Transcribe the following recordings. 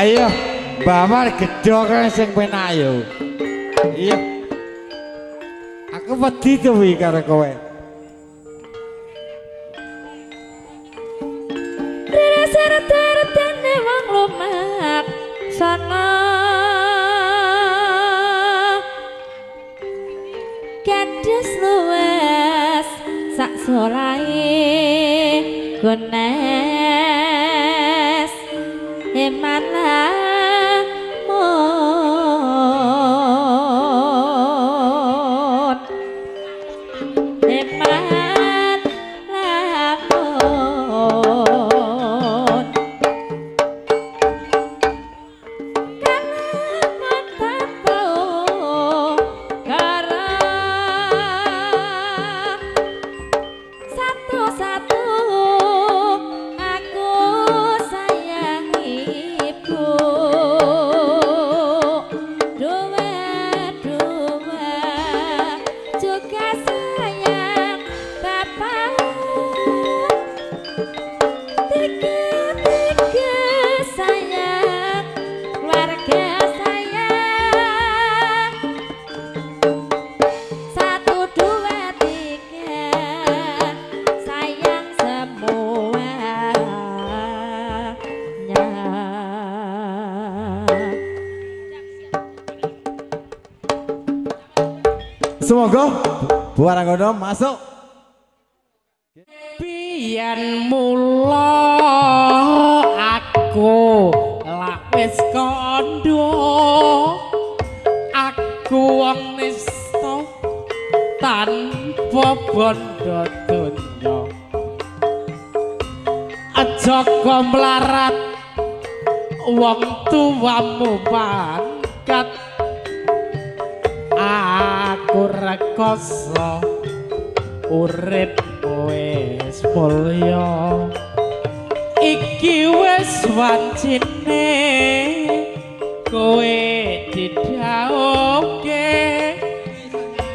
Ayo, Bamar gedho kan sing penak ayo. Iya. Aku wedi to wi karo kowe. Rere-rere wong lumak sana. Gadis luwes sak solahe gones eman lamun eman lamun kalamun tanpa kara satu-satu aku sayang ibu dua-dua juga sayang bapak tiga-tiga sayang keluarga sayang satu dua tiga sayang semuanya. Semoga Bu Aranggono masuk. Biyen mula aku lak wis kandha aku wong nista tanpa bondo donya aja kok mlarat wong tuamu pangkat aku rekoso urip wis mulya iki wis wancine kowe didhawuhke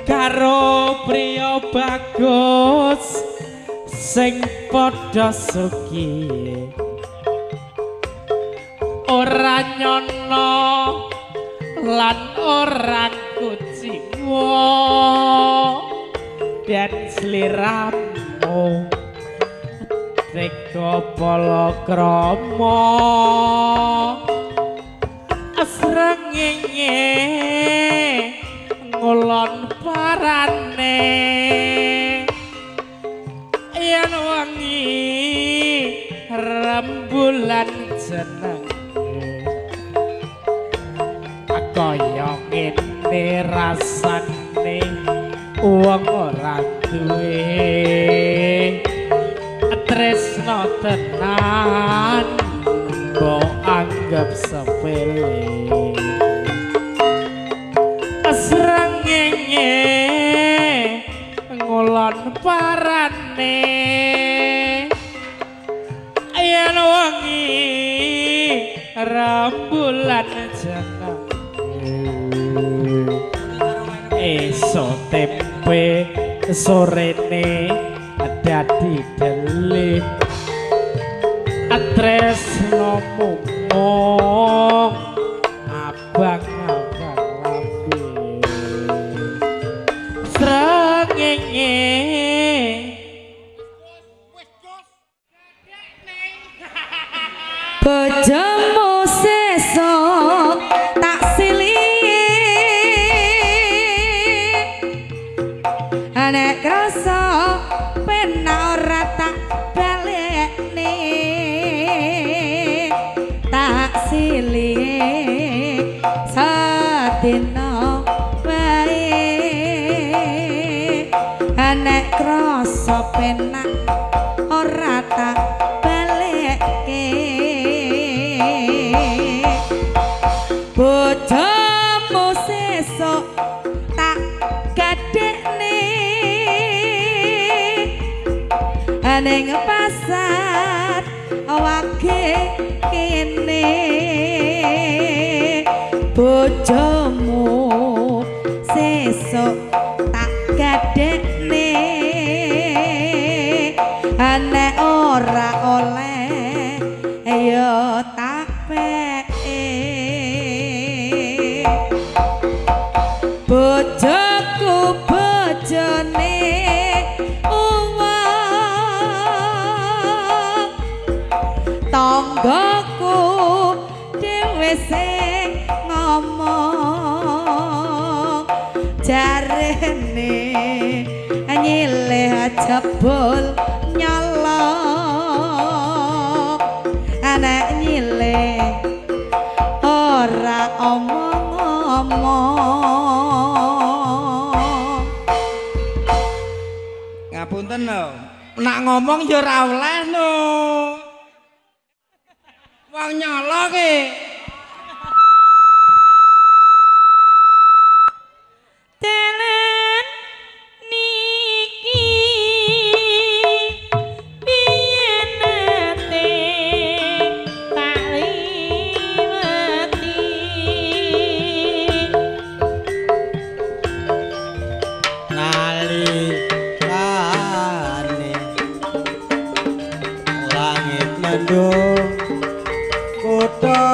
karo priya bagus sing padha sugih ora nyono lan ora kuciwa dan sliramu teka palakrama asrengenge ngulon parane yen wengi rembulan jenenge kaya ngene rasane wong ora duwe tresno tenan mbok anggap sepele asrengenge ngulon parane yen wengi rembulan jeneng esok tempe sorene dadi delik tresno mumung abang-abang lambe srengenge bojomu sesuk tak silih nek krasa penak ora tak balekne tak silih sadina wae nek krasa penak ora tak balekke bojomu sesuk tak gadekne ning pasar wage kene bojomu sesuk tak gadekne nek ora oleh ya tak peke jarene nyilih jebul nyolok anak nyilih ora omong-omong. Ngapunten lho. Nak ngomong ya ora oleh no. Wong nyolok e. Telen niki biyen nate tak liwati nalikane langit mendung kutha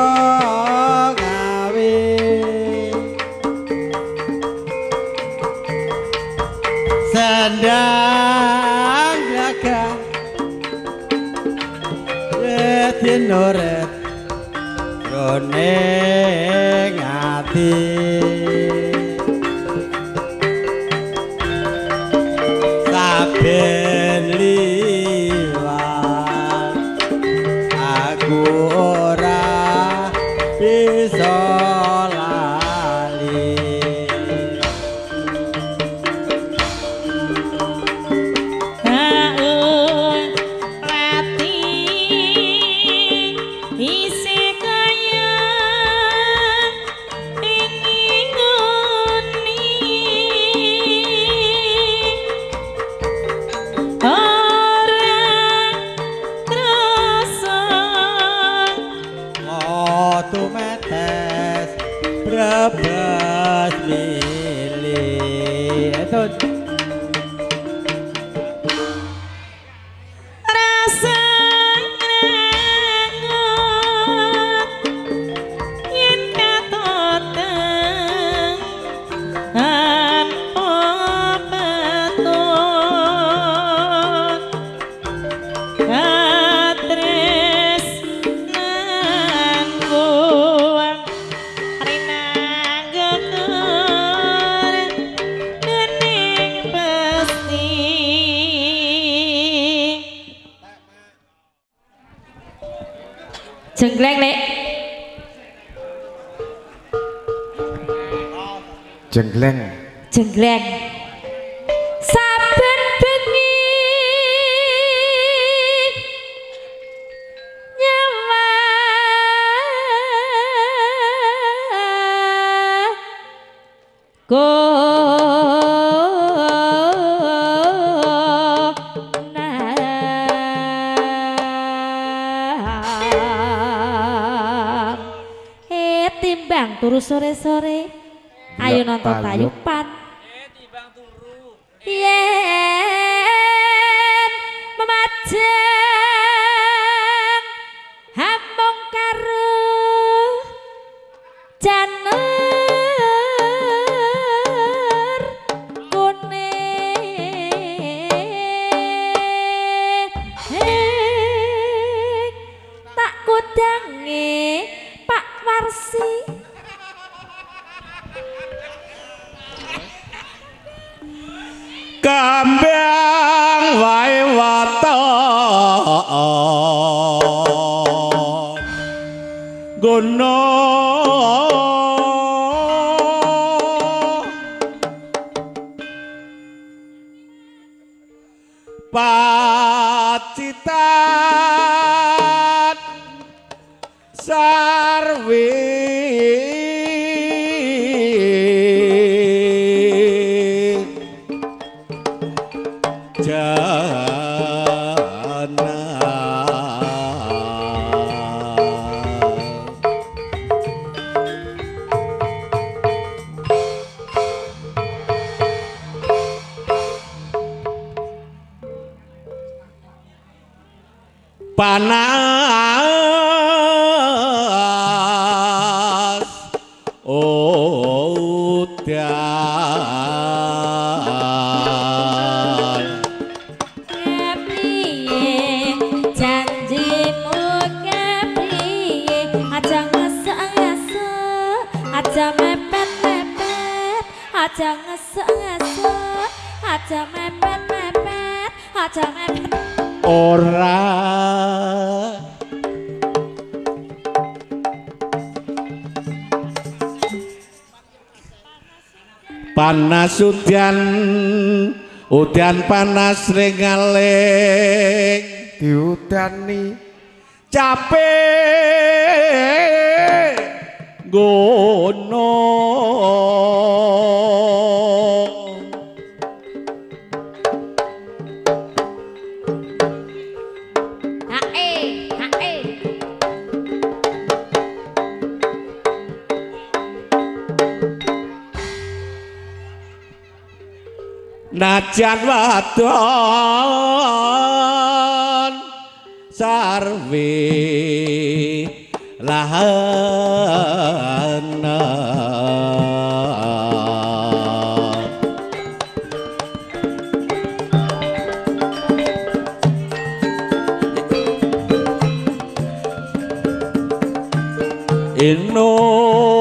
gawe sandang gagah retinoret roning ati saben liwat aku ora bisa lali Haun rati isi kaya inginguni ora krasa Motu metes brebes milih Etun rasa ngangot yen katoteng tanpa beton katresnanku rinanggeker dening pesti jenggleng lek Jenggleng. jenggleng saben bengi nyawa timbang turu sore-sore ayo nonton tayupan yen memajang hamong karo janer kuning tak kudange Pak Warsi kambang wae waton gono pacitan sarwi panas udan kepriye janjimu kepriye aja ngesek-ngesek aja mepet-mepet aja ngesek-ngesek, aja mepet-mepet, aja mepet. Ora panas udan panas ringaling diudani capek gunung najan wadon sarwi lahana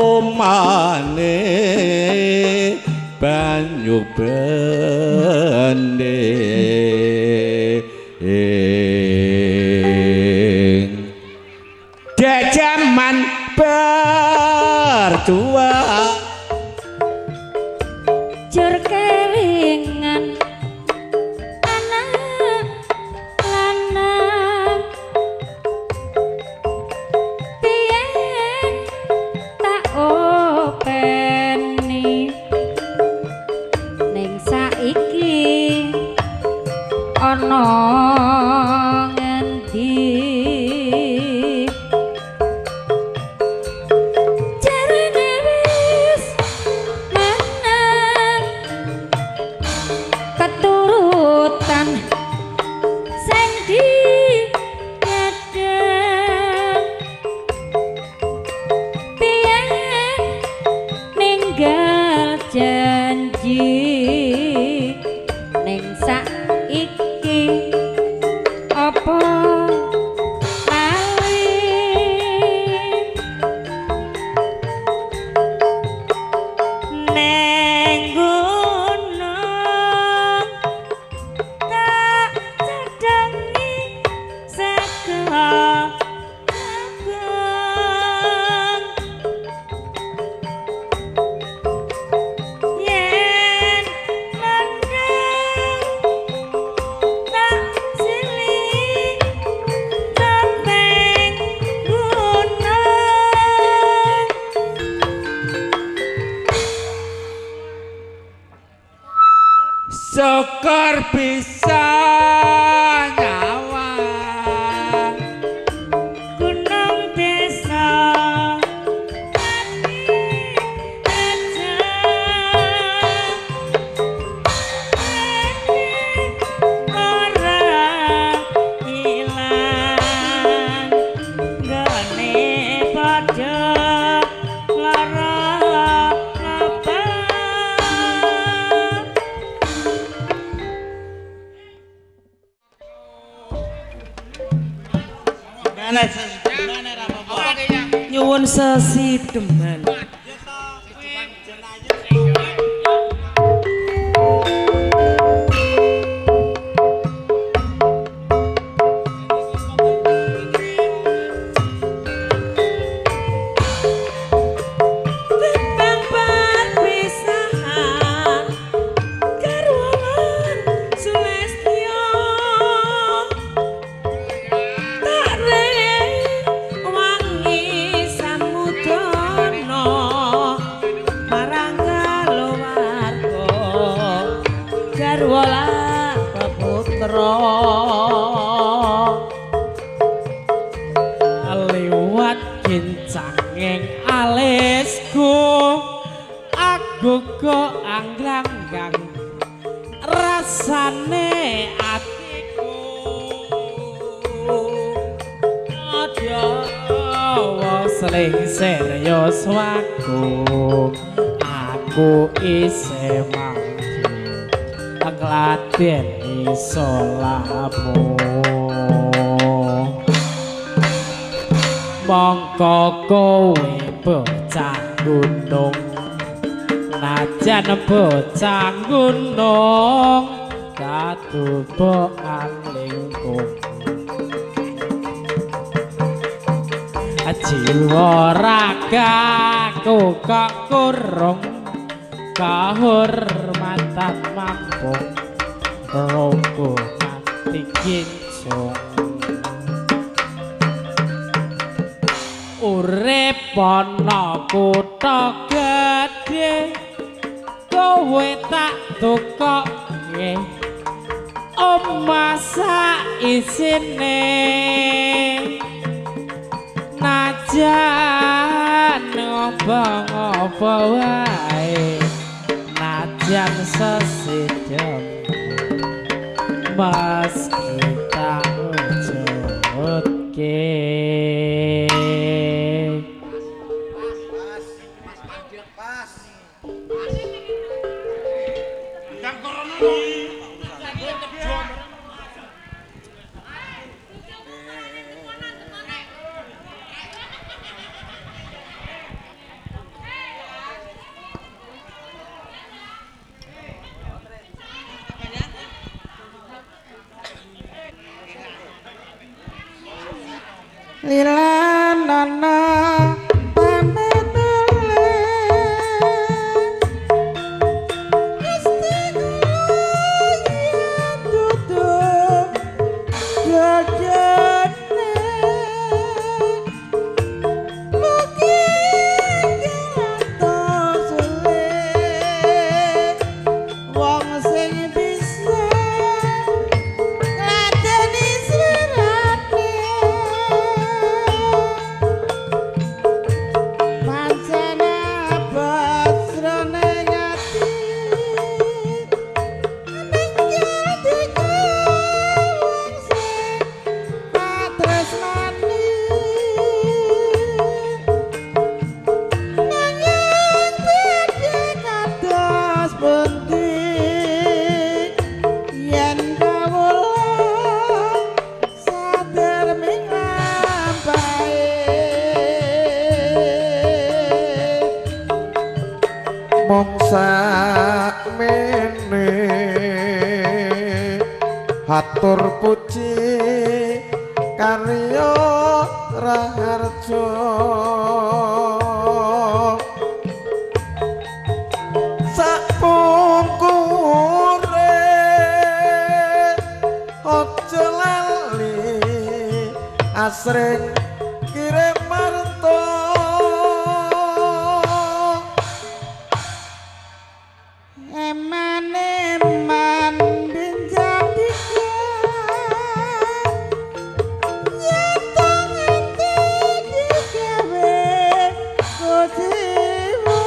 inomane banyu bending jajaman berdua jur kelingan anak lanang piye tak openi ning saiki ana ngendi jarene wis menang keturutan sing digadang piye ninggal janji ning saiki apa neng gunung tak cedengi saka abang yen mendeng tak silih tenteng gunung syukur bisa nyawa gunung desa hati aja ora ilang gane padha lara apa nyuwun sesideman Timbang perpisahan karwan Sulestyo tak rene wangi samudana marang kalawarga garwa lan peputra liwat kincanging alisku aku kok anggranggang rasane atiku ada selingsir yuswaku aku isih mampu ngladen iso labuh mongko kowe bocah gunung najan bocah gunung katubukan lingkung jiwa ragaku kok kurung kehormatan mampu rogo mati kincung urip ana kutha gedhe kowe tak tukokke omah sak isine najan ngopo-ngopo wae najan sesidem meski tak wujudke lilanana pametele istighfar tutup jajane mungkin jatuh sulit wong sing bisa ngladeni sirane pancena basrone ngati ninggal diku wong sing patresnani nanging beda kados pundi yen kawula sadar mingampae mong sakmene hatur puji karya raharja sapungkure aja lali asring kirim marta eman-eman benjang yen to nganti digawe kuciwa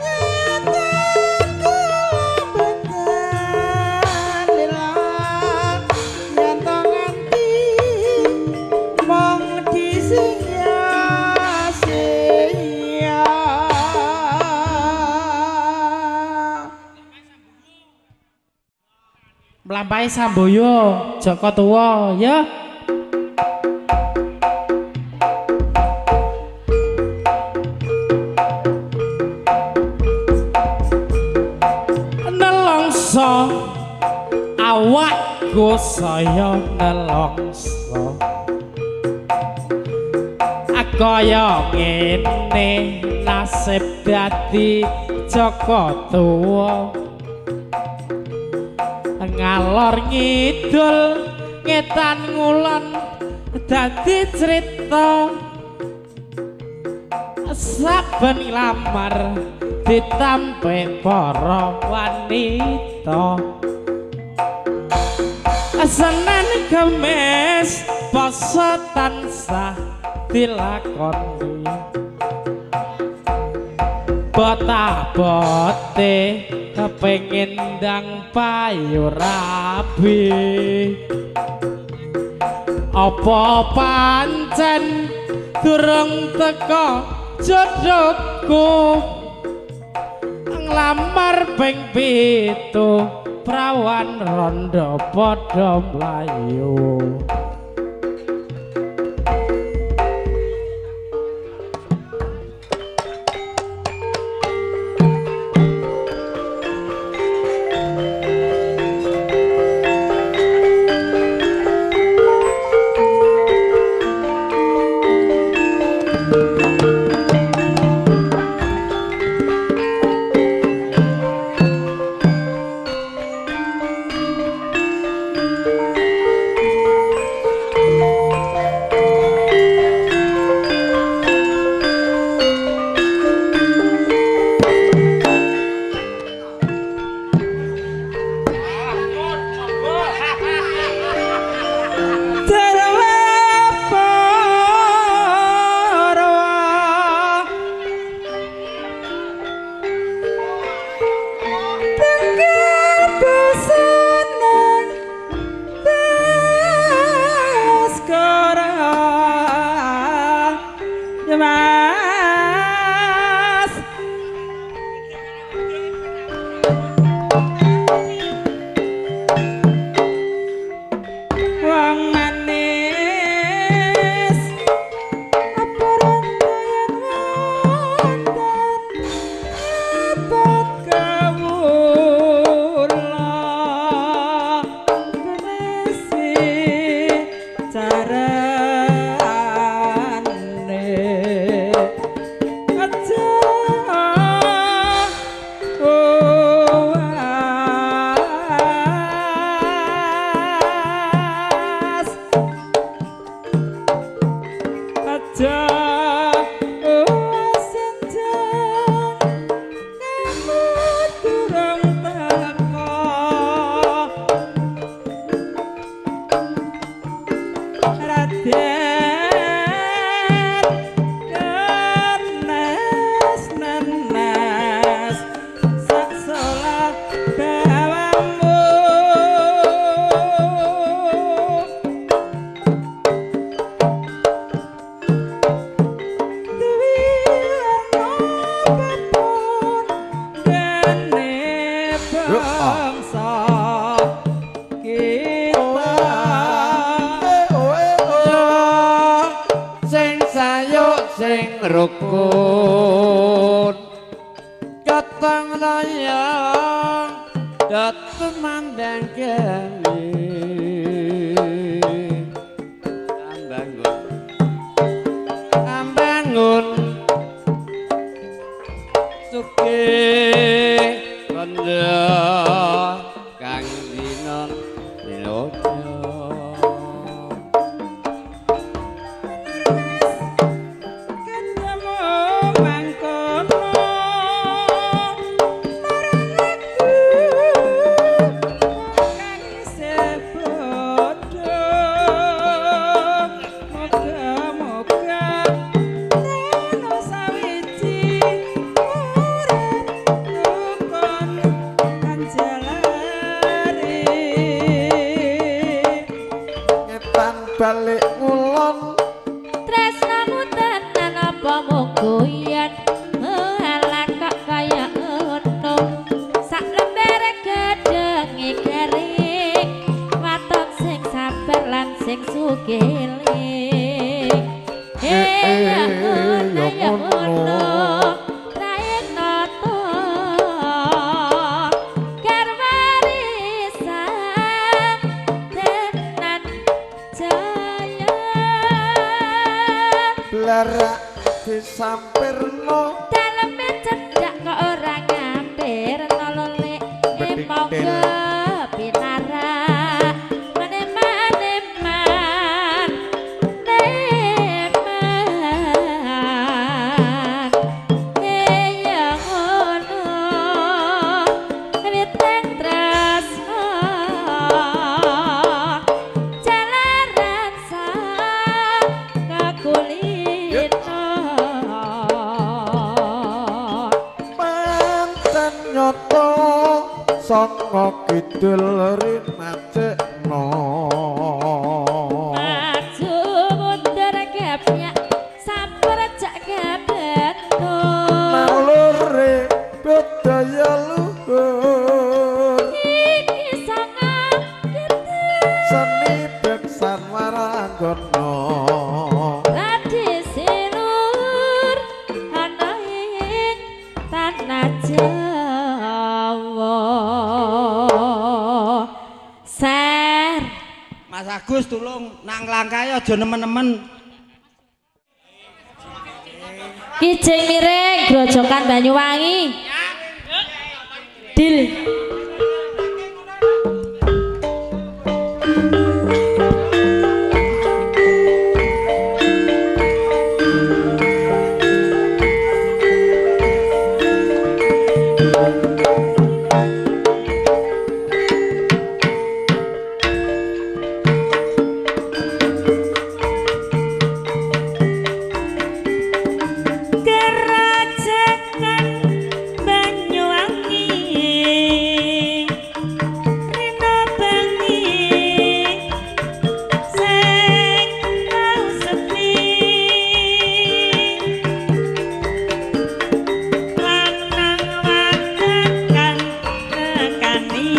nyatan kula bendan lilang yen to nganti mong disingya-sia mlampahi samboyo Joko tuwa ya nelongso awakku saya nelongso kaya ngene nasib dadi Joko tuwa ngalor ngidul ngetan ngulon dadi crita saben lamar ditampe para wanita Senin Kemis poso tansah dilakoni bota-bote kepengin ndang payu rabi apa pancen durung teka jodohku nglamar ping 7 prawan rondo padha mlayu gotong royong dateng mandang kami ambangun suke kondo kang dina nilojo balik ulon tresnamu tenan apa mungguyan ala kok kaya ngono sak lembere gedenge garing waton sing sabar lan sing sugih ya ngono rakyat noto karwarisan tenan jaya blarak disampirno daleme cedhak kok ora ngampir nolole monggo pinara maneman ya ngono witeng tresno jalaran sa kakulino manten nyoto saka kidul rinacekno maju mundur gapnya sabar jak gabeto nalure budaya luhur iki sangat gede seni beksan waranggono tradisi lur ana ing tanah Jawa ser Mas Agus tulung nang langkai aja nemen-nemen Kijing miring grojokan Banyuwangi Dil kerajaan Banyuwangi Rina Bengi sing mau sepi lanang wadon kang nekani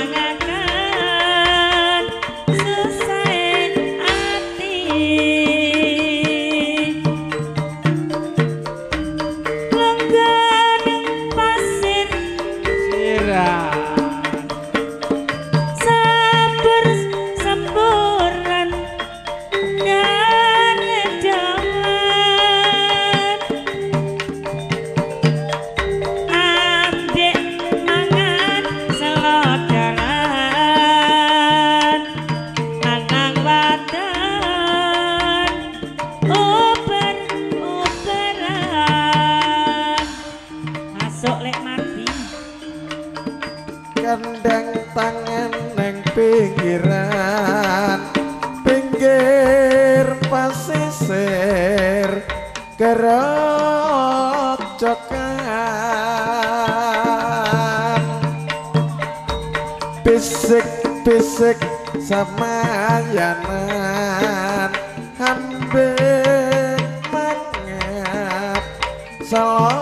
ngilangaken susah ati Langganing pasir sirah sabar semburan nyane dawan ambek mangan selodaran lanang wadon uber-uberan masuk lek mati kandang tangan neng pinggiran pinggir pasisir kerocokan bisik-bisik samayanan ambek mangap selodoran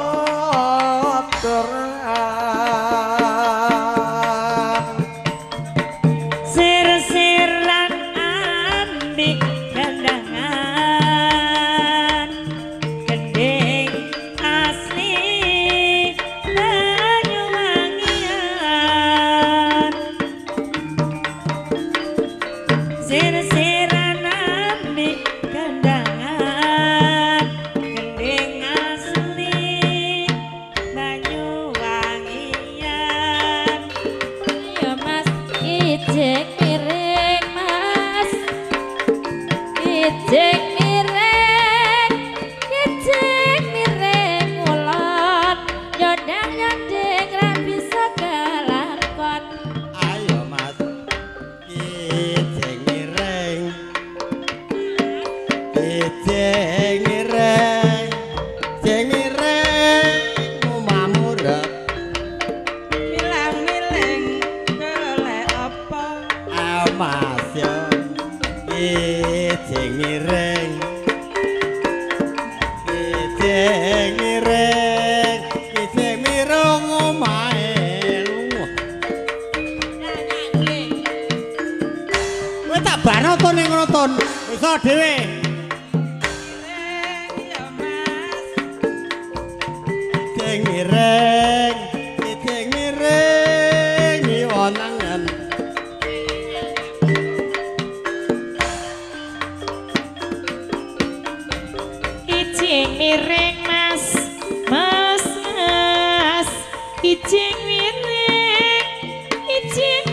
sir-siran ambik dandangan gendeng kijing miring kijing mirung omahe lunga kowe tak bano to ning ngono ton iso dhewe kijing miring wonangan Kijing miring mas mas mas kijing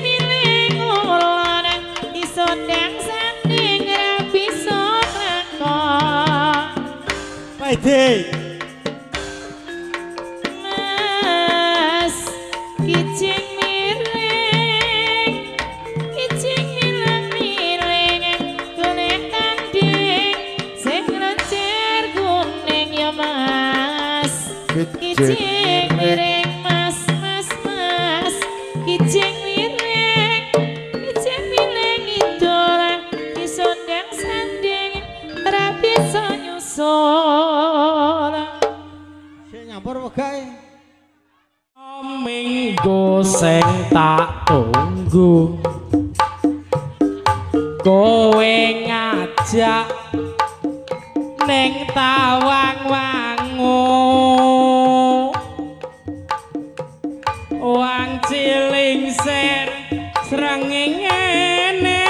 miring ulon disondang sanding rapi sonako Paide mas kijing miring golek kanding sing recer kuning ya mas kijing miring mas mas mas kijing miring idola disondang sanding ora bisa nyusul Sing nyampur wegae. Minggu sing tak tunggu kowe ngajak ning tawang-wangu wang ciling ser srengenge ngene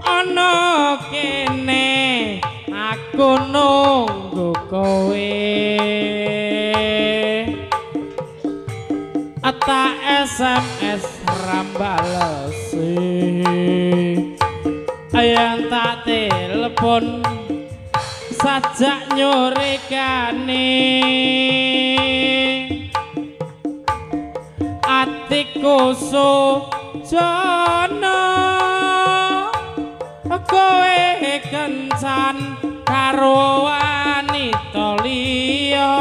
ana kene aku nunggu kowe ata SMS rambalesi ayang tak telepon sajak nyorekane atiku sujono kowe kencan karo wanita liya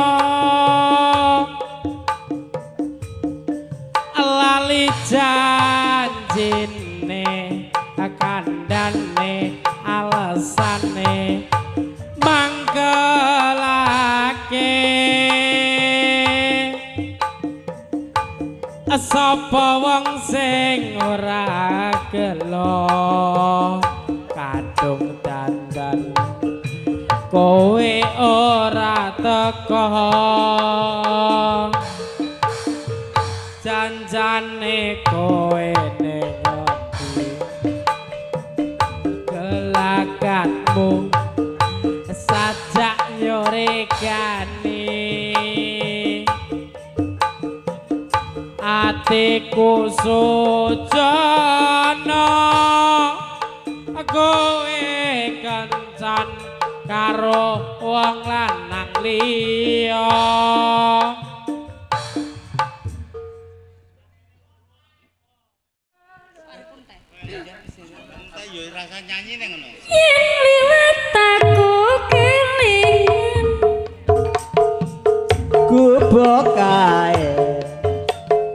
lali janjine kandhane alesane mangkelake sapa wong sing ora gelo kadung dandan kowe ora teko janjane kowe ning ngendi gelakatmu sajak nyorekane atiku sujono kowe kencan karo wong lanang liya yen liwat aku kelingan gubuk kae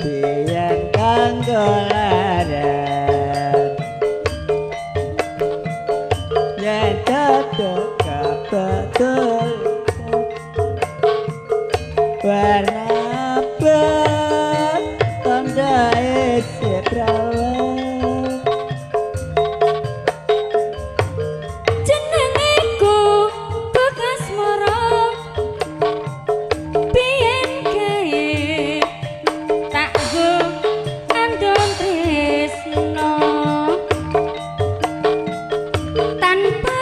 biyen kanggo laran yen dadok kabetul warna abang tandai seprawan jenengiku bekas moro biyen kae tak go andon tresno tanpa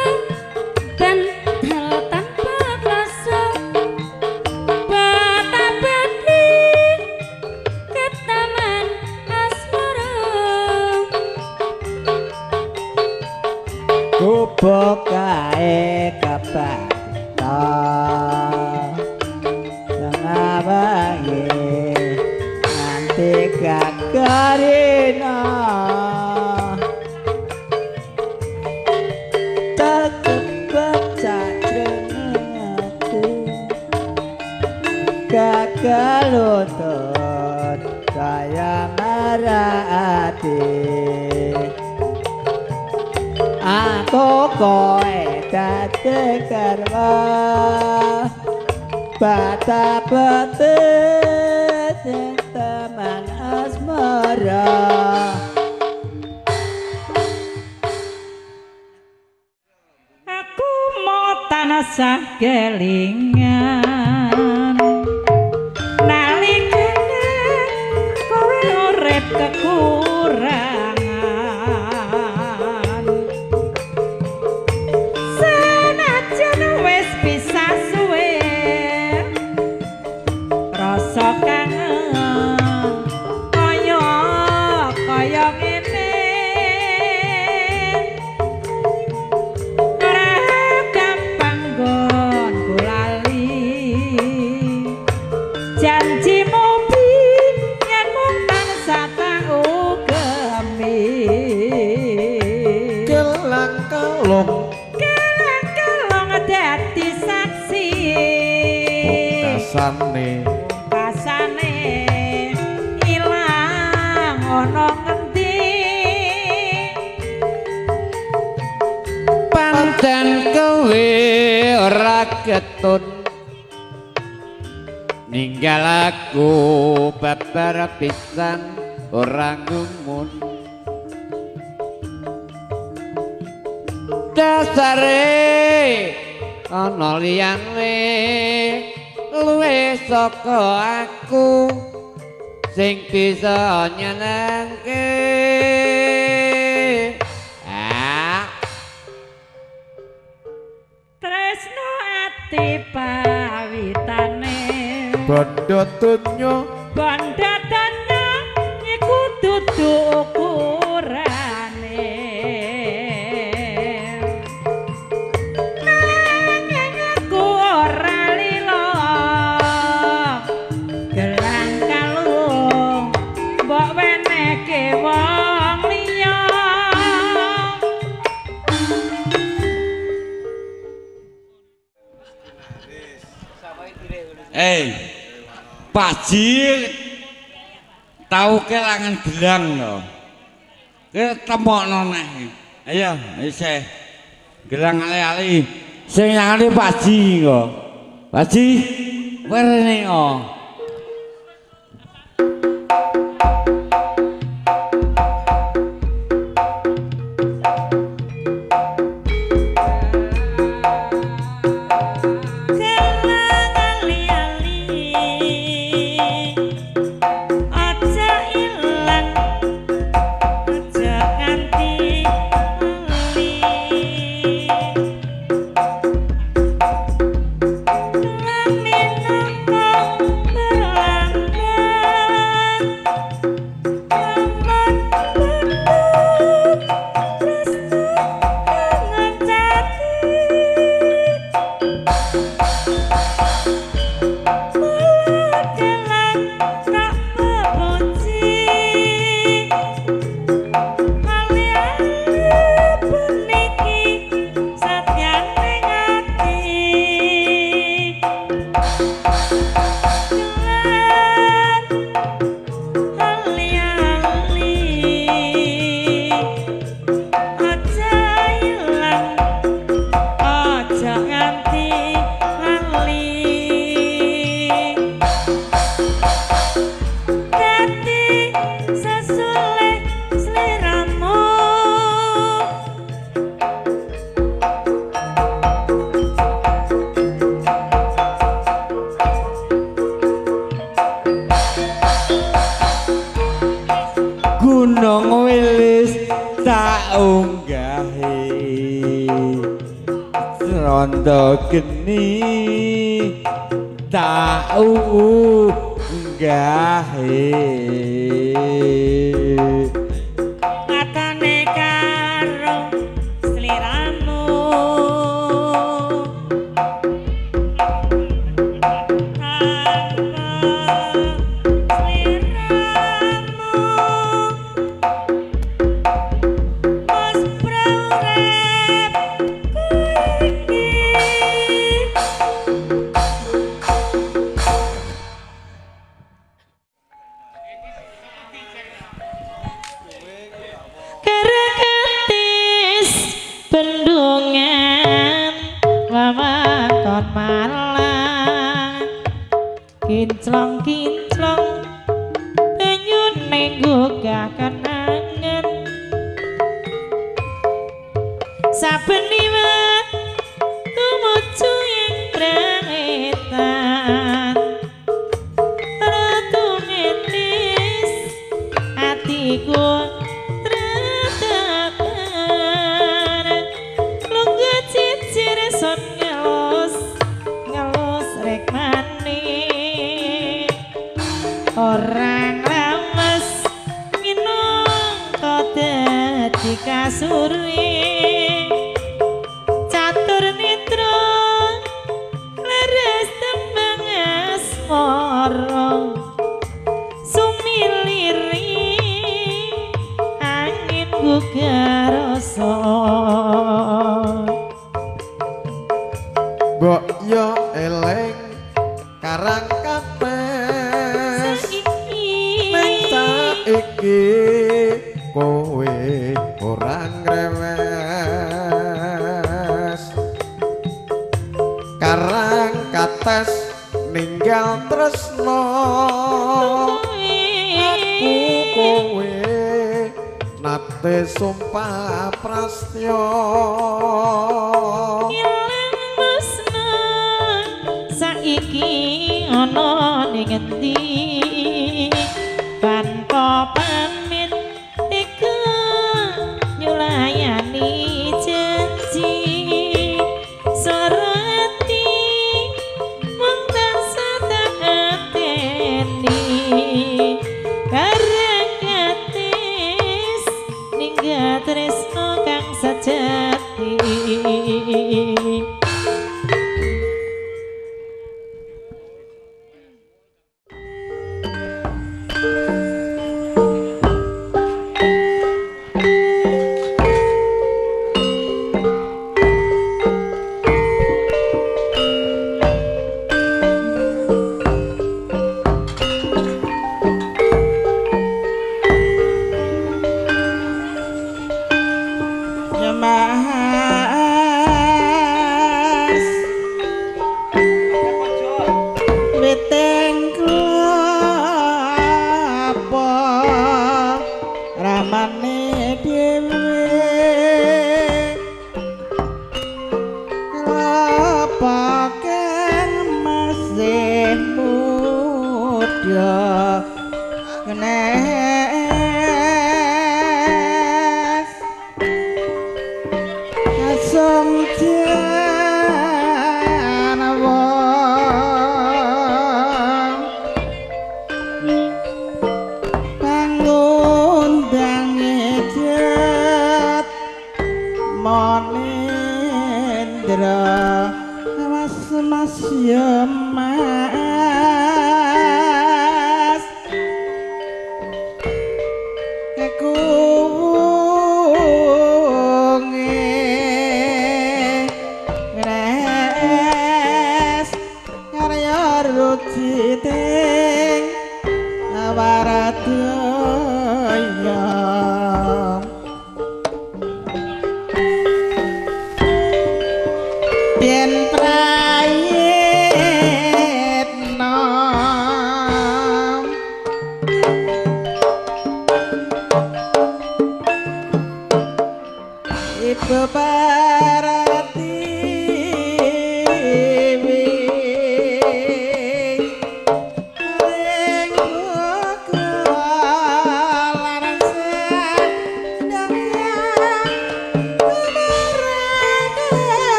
bantal tanpa rasa bata-bati ke taman asmara gubuk kae kabata tengah bengi nganti gagarina tekep cacrengaku gagal lutut kaya marah ati kokoe dadi garwa bata betis sing teman asmara aku mau tansah kelingan nalikane kowe urip kekurangan senajan wis bisa suwe rasa kangen kaya ngene ora gampang nggon kulali janjimu yen mung tansah tak ugemi Kelang-kalong kelang-kelong dadi saksi kasane pasane ilang ana ngendi pancen kowe ora ketun ninggal aku babar pisan ora ngumun dasare ana liyane luwih saka aku sing bisa nyenengke tresno ati pawitane bondo donya bondo donya iku dudu ukurane nanging aku ora lila gelang kalung mbok wenehke wong liya Pak Ji tahu kelangan gelang lho. Temokno neh. Ayo, isih gelang ali-ali. Sing nyangane Pak Ji kok. Pak Ji, werene kok. Gunung Wilis tak unggahe Rondo geni tak unggahe katane karo sliramu kinclong kinclong banyu nenggugah kenangan saben liwat tumuju ing brangetan ratu ngetis atiku tratapan lungguh cicir son ngelus ngelus rek maning orang lames minangka dadi kasuri catur nitra leres tembang asmara sumiliri angin gugah rasa Mbok yo eleng karang kapes neng saiki kowe orang rewes karang kates ninggal tresno aku kowe nate sumpah prastya saiki ana ning endi tanpa pamit iku nyulayani janji sorati mung tansah tak ateni karang katis ninggal tresno kang sejati Mas weteng klapa ramane dhewe klapa kang masih muda kenes asam jan wong pangundang ejat monendra mas ya mas kekuwunge res karya ruciting awaradaya yen prayitna ibu Paratiwi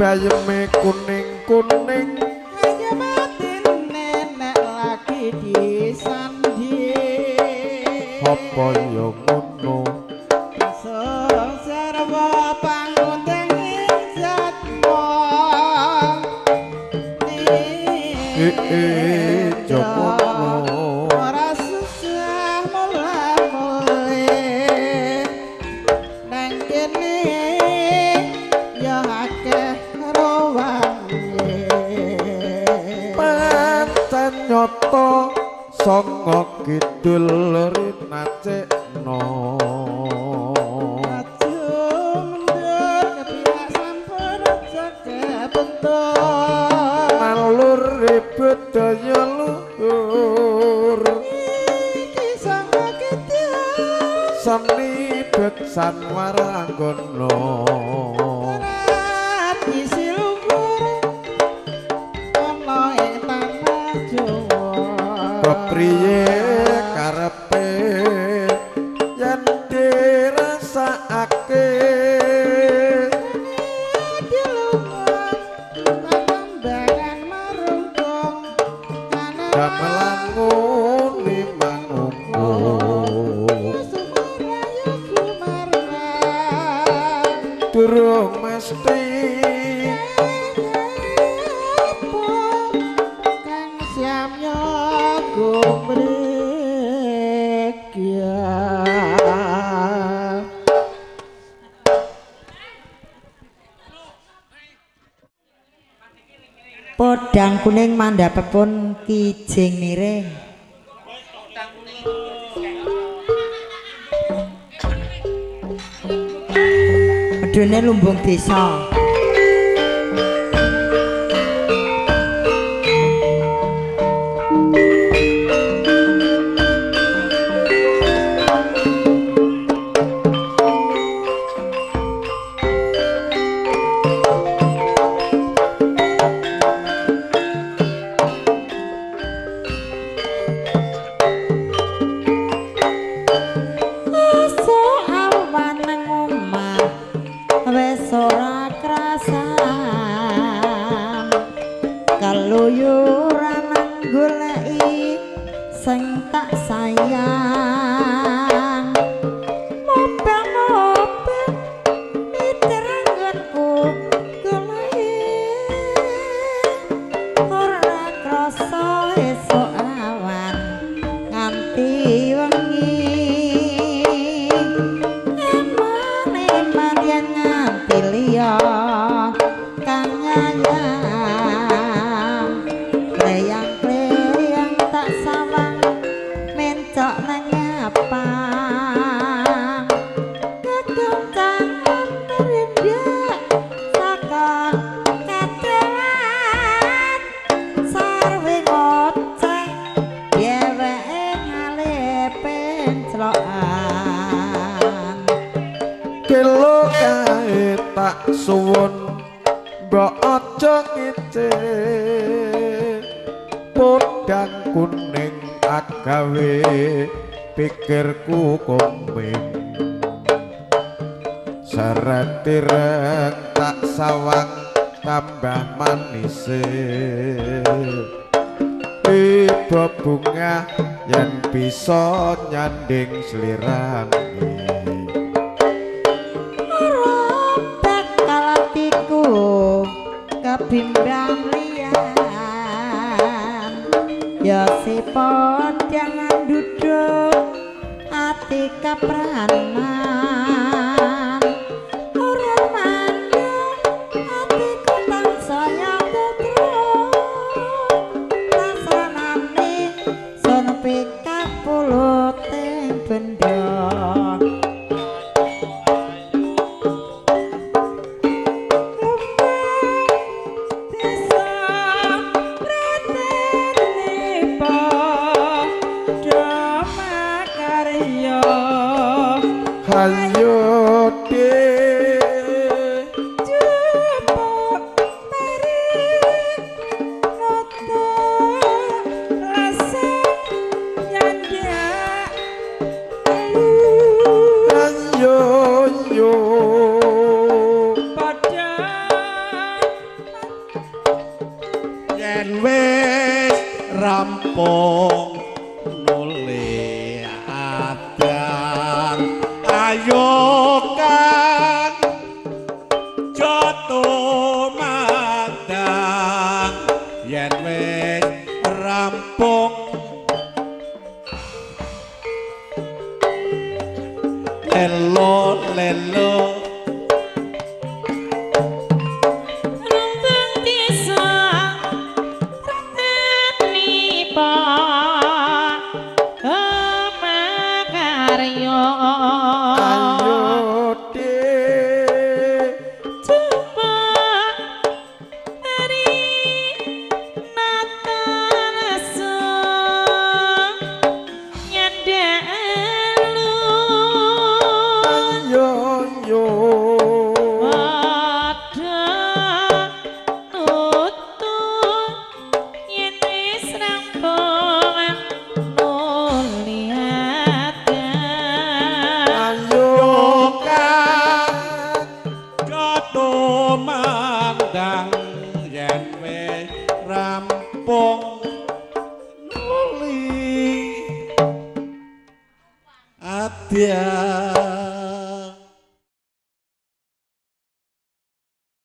bayeme kuning-kuning aja batin nenek lagi disandi apa ya ngono serba pangunting jatmo jokono ora susah mulai nang kene ya akeh rawane pancen nyoto sanga kidul rinacekno nalur ribet daya luhur seni beksan waranggono kepriye karepe yen dirasakake gamelan nguni manungku durung mesti kang siamnya gumrek ya podang kuning mandhapipun kijing miring medhone lumbung desa kaluyuran goleki sing tak sayang moben-moben miteranganku goleki ora krasa esuk awan nganti wengi eman-eman yen nganti liya kang nyayang leyang-leyang tak sawang mencok nang nyapang kekencangan terindak saka kacelan sarwe ngoceh dheweke ngalepen celokan kelo kae tak suwun mbok aja ngicik podang kuning agawe pikirku komeng seret-ireng tak sawang tambah manis tiba bunga yen bisa nyanding sliramu kebimbang liyan ya si podang duduk ati kapranan ora mandang atiku tansaya terus tasranane sono pikapulute bendok rampung nuli adang ayo kang jatuh mandang yen wis rampung lelo lelo rumpun desa tani pa makarya ayo dek cepet mari nata rasa nyandak yo yo Pada nutut yen wis rampung nuli adang ayo kang jatuh mandang yen wis rampung nuli adang